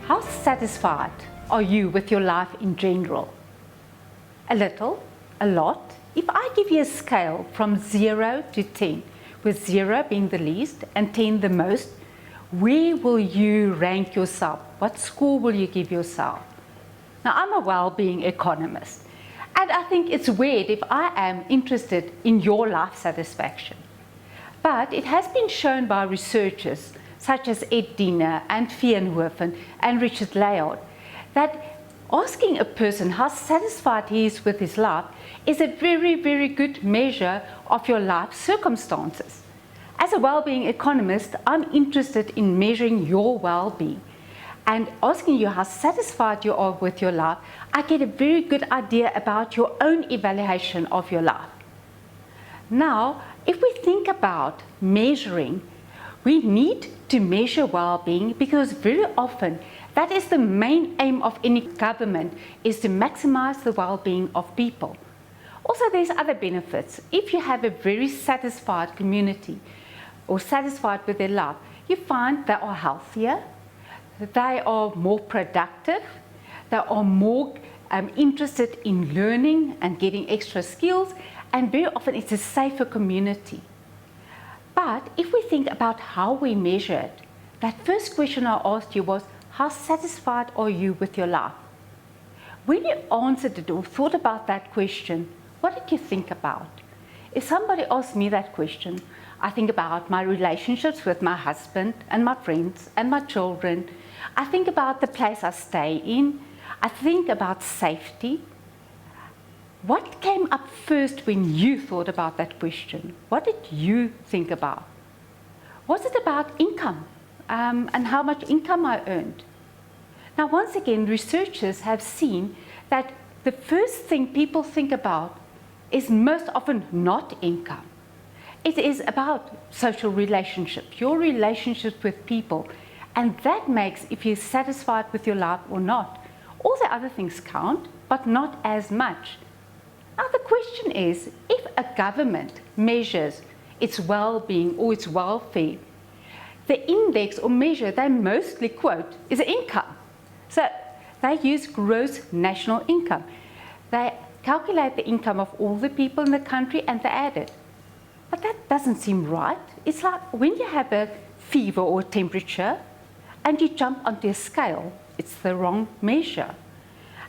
How satisfied are you with your life in general? A little, a lot? If I give you a scale from 0 to 10, with 0 being the least and 10 the most, where will you rank yourself? What score will you give yourself? Now, I'm a well-being economist, and I think it's weird if I am interested in your life satisfaction. But it has been shown by researchers such as Ed Diener and Veenhoven and Richard Layard that asking a person how satisfied he is with his life is a very, very good measure of your life circumstances. As a well-being economist, I'm interested in measuring your well-being and asking you how satisfied you are with your life. I get a very good idea about your own evaluation of your life. Now, if we think about measuring, we need to measure well-being because very often that is the main aim of any government, is to maximize the well-being of people. Also, there's other benefits. If you have a very satisfied community or satisfied with their life, you find they are healthier, they are more productive, they are more interested in learning and getting extra skills, and very often it's a safer community. But if we think about how we measure it, that first question I asked you was, how satisfied are you with your life? When you answered it or thought about that question, what did you think about? If somebody asked me that question, I think about my relationships with my husband and my friends and my children. I think about the place I stay in. I think about safety. What came up first when you thought about that question? What did you think about? Was it about income and how much income I earned? Now, once again, researchers have seen that the first thing people think about is most often not income. It is about social relationships, your relationships with people, and that makes if you're satisfied with your life or not. All the other things count, but not as much. Now the question is, if a government measures its well-being or its welfare, the index or measure they mostly quote is income. So they use gross national income. They calculate the income of all the people in the country and they add it. But that doesn't seem right. It's like when you have a fever or temperature and you jump onto a scale, it's the wrong measure.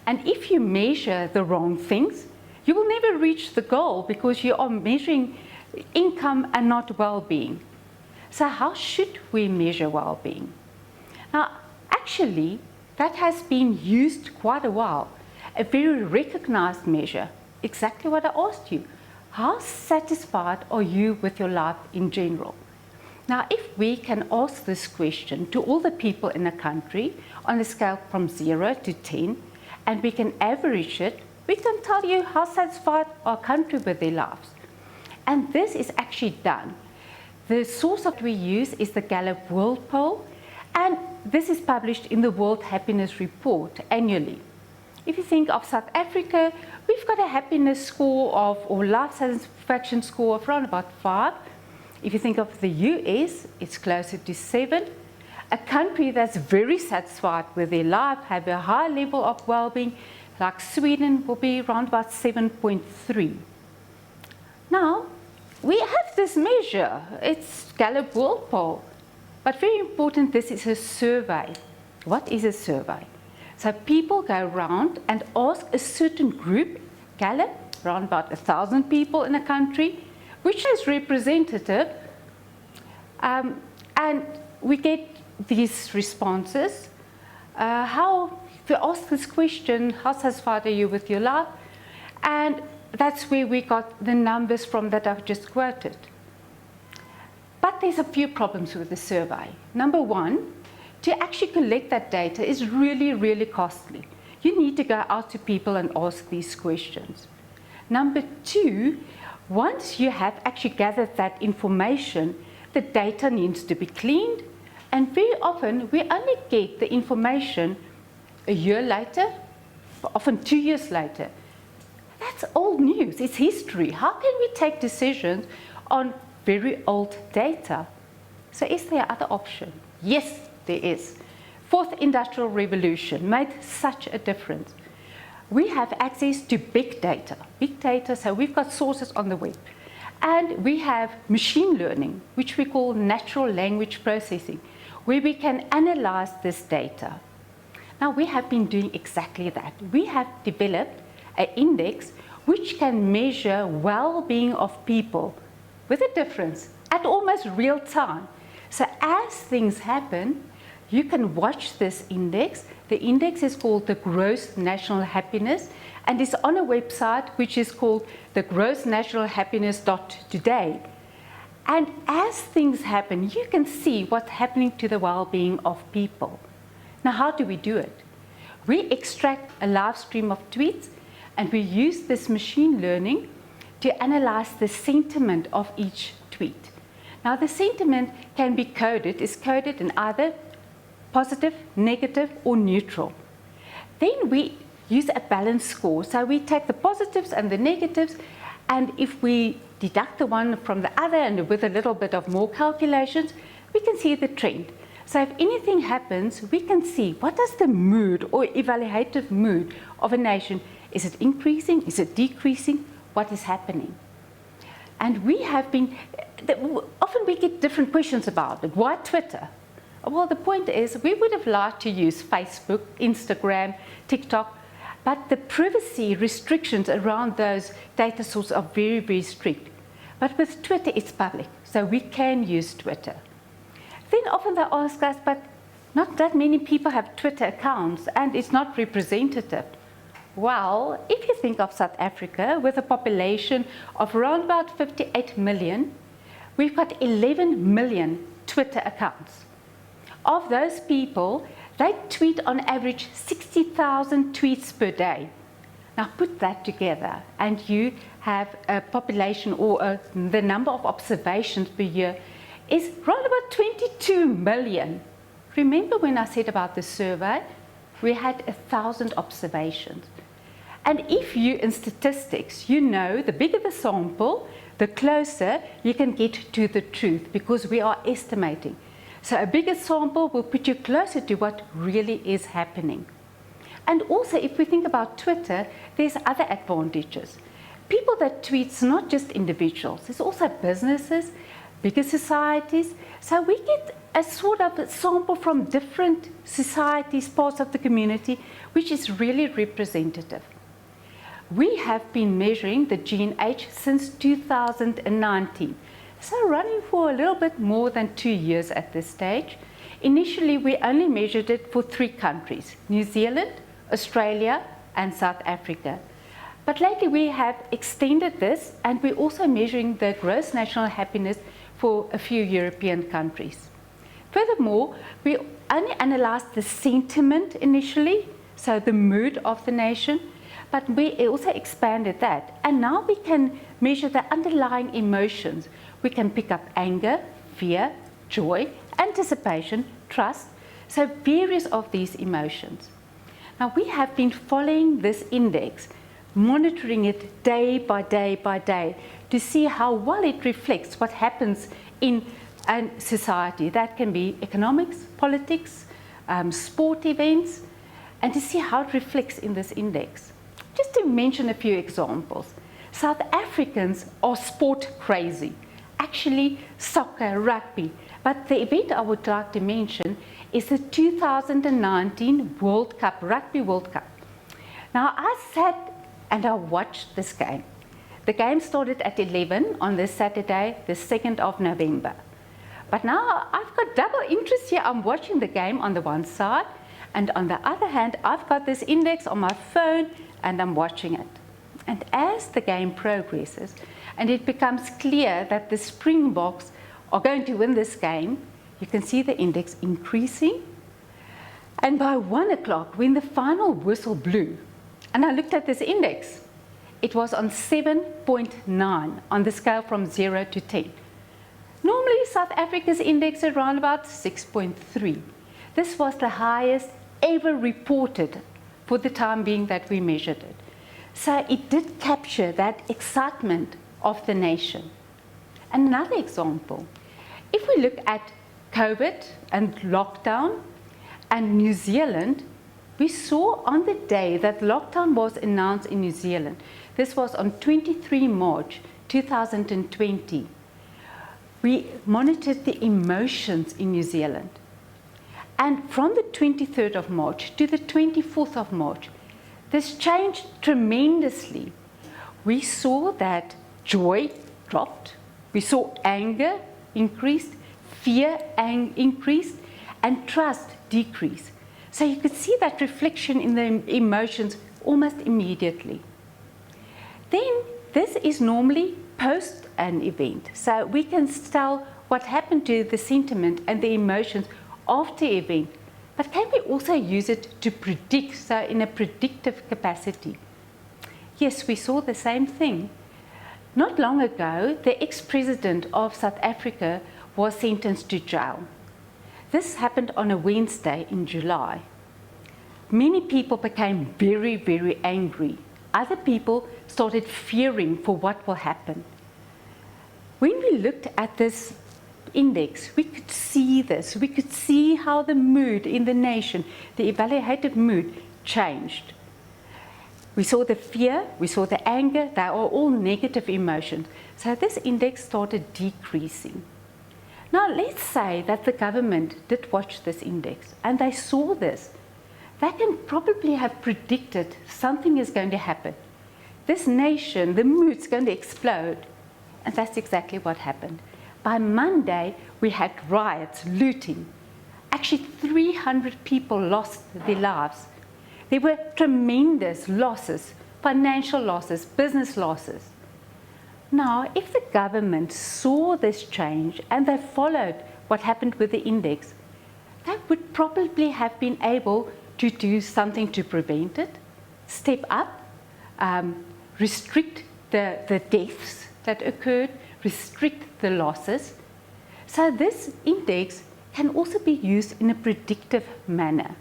And if you measure the wrong things, you will never reach the goal because you are measuring income and not well-being. So how should we measure well-being? Now, actually, that has been used quite a while, a very recognized measure, exactly what I asked you. How satisfied are you with your life in general? Now, if we can ask this question to all the people in the country on a scale from 0 to 10, and we can average it, we can tell you how satisfied our country with their lives. And this is actually done. The source that we use is the Gallup World Poll, and this is published in the World Happiness Report annually. If you think of South Africa, we've got a happiness score of, or life satisfaction score of around about 5. If you think of the US, it's closer to 7. A country that's very satisfied with their life, have a high level of well-being, like Sweden, will be around about 7.3. Now, we have this measure. It's Gallup World Poll. But very important, this is a survey. What is a survey? So people go around and ask a certain group, Gallup, around about 1,000 people in a country, which is representative, and we get these responses. We ask this question, how satisfied are you with your life? And that's where we got the numbers from that I've just quoted. But there's a few problems with the survey. Number one, to actually collect that data is really, really costly. You need to go out to people and ask these questions. Number two, once you have actually gathered that information, the data needs to be cleaned, and very often we only get the information a year later, often 2 years later. That's old news, it's history. How can we take decisions on very old data? So is there other option? Yes, there is. Fourth industrial revolution made such a difference. We have access to big data. Big data, so we've got sources on the web. And we have machine learning, which we call natural language processing, where we can analyze this data. Now, we have been doing exactly that. We have developed an index which can measure well-being of people with a difference at almost real time. So as things happen, you can watch this index. The index is called the Gross National Happiness and is on a website which is called the grossnationalhappiness.today. And as things happen, you can see what's happening to the well-being of people. Now, how do we do it? We extract a live stream of tweets and we use this machine learning to analyze the sentiment of each tweet. Now, the sentiment can be coded, is coded in either positive, negative, or neutral. Then we use a balance score. So we take the positives and the negatives, and if we deduct the one from the other and with a little bit of more calculations, we can see the trend. So if anything happens, we can see what is the mood or evaluative mood of a nation. Is it increasing? Is it decreasing? What is happening? And we have been, often we get different questions about it. Why Twitter? Well, the point is we would have liked to use Facebook, Instagram, TikTok, but the privacy restrictions around those data sources are very, very strict. But with Twitter, it's public, so we can use Twitter. Then often they ask us, but not that many people have Twitter accounts and it's not representative. Well, if you think of South Africa with a population of around about 58 million, we've got 11 million Twitter accounts. Of those people, they tweet on average 60,000 tweets per day. Now put that together and you have a population or the number of observations per year is around about 22 million. Remember when I said about the survey, we had 1,000 observations. And if you, in statistics, you know the bigger the sample, the closer you can get to the truth because we are estimating. So a bigger sample will put you closer to what really is happening. And also, if we think about Twitter, there's other advantages. People that tweet, not just individuals, there's also businesses, bigger societies. So we get a sort of sample from different societies, parts of the community, which is really representative. We have been measuring the GNH since 2019. So running for a little bit more than 2 years at this stage. Initially, we only measured it for 3 countries, New Zealand, Australia, and South Africa. But lately we have extended this and we're also measuring the gross national happiness for a few European countries. Furthermore, we only analyzed the sentiment initially, so the mood of the nation, but we also expanded that. And now we can measure the underlying emotions. We can pick up anger, fear, joy, anticipation, trust, so various of these emotions. Now we have been following this index, monitoring it day by day by day to see how well it reflects what happens in a society. That can be economics, politics, sport events, and to see how it reflects in this index. Just to mention a few examples, South Africans are sport crazy. Actually, soccer, rugby. But the event I would like to mention is the 2019 World Cup, Rugby World Cup. Now, I sat and I watched this game. The game started at 11 on this Saturday, the 2nd of November. But now I've got double interest here. I'm watching the game on the one side, and on the other hand, I've got this index on my phone and I'm watching it. And as the game progresses, and it becomes clear that the Springboks are going to win this game, you can see the index increasing. And by 1 o'clock, when the final whistle blew, and I looked at this index, it was on 7.9 on the scale from 0 to 10. Normally, South Africa's index is around about 6.3. This was the highest ever reported for the time being that we measured it. So it did capture that excitement of the nation. And another example, if we look at COVID and lockdown, And New Zealand, we saw on the day that lockdown was announced in New Zealand, this was on 23 March 2020, we monitored the emotions in New Zealand. And from the 23rd of March to the 24th of March, this changed tremendously. We saw that joy dropped, we saw anger increased, fear increased, and trust decreased. So you could see that reflection in the emotions almost immediately. Then this is normally post an event. So we can tell what happened to the sentiment and the emotions after the event. But can we also use it to predict, so in a predictive capacity? Yes, we saw the same thing. Not long ago, the ex-president of South Africa was sentenced to jail. This happened on a Wednesday in July. Many people became very, very angry. Other people started fearing for what will happen. When we looked at this index, we could see this. We could see how the mood in the nation, the evaluated mood, changed. We saw the fear, we saw the anger, they are all negative emotions. So this index started decreasing. Now let's say that the government did watch this index and they saw this. They can probably have predicted something is going to happen. This nation, the mood's going to explode. And that's exactly what happened. By Monday, we had riots, looting. Actually, 300 people lost their lives. There were tremendous losses, financial losses, business losses. Now, if the government saw this change and they followed what happened with the index, they would probably have been able to do something to prevent it, step up, restrict the deaths that occurred, restrict the losses. So this index can also be used in a predictive manner.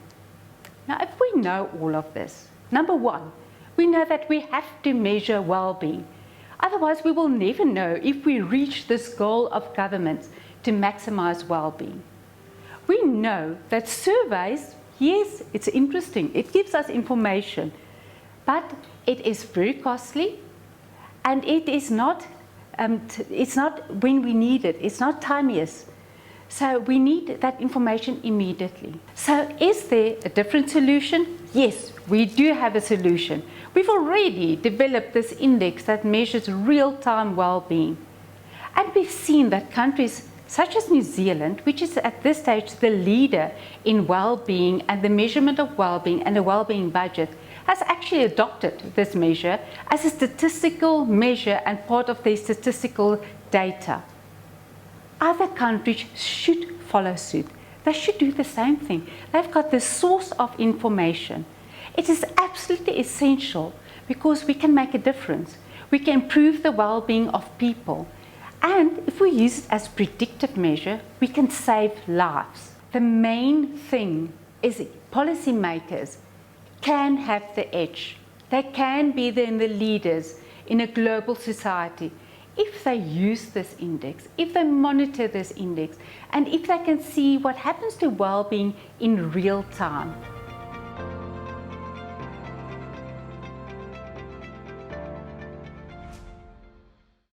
Now, if we know all of this, number one, we know that we have to measure well-being. Otherwise, we will never know if we reach this goal of governments to maximize well-being. We know that surveys, yes, it's interesting. It gives us information, but it is very costly, and it is not, it's not when we need it. It's not timeous. So we need that information immediately. So is there a different solution? Yes, we do have a solution. We've already developed this index that measures real-time well-being. And we've seen that countries such as New Zealand, which is at this stage the leader in well-being and the measurement of well-being and a well-being budget, has actually adopted this measure as a statistical measure and part of their statistical data. Other countries should follow suit. They should do the same thing. They've got the source of information. It is absolutely essential because we can make a difference. We can improve the well-being of people. And if we use it as a predictive measure, we can save lives. The main thing is policymakers can have the edge. They can be the leaders in a global society if they use this index, if they monitor this index, and if they can see what happens to well-being in real time.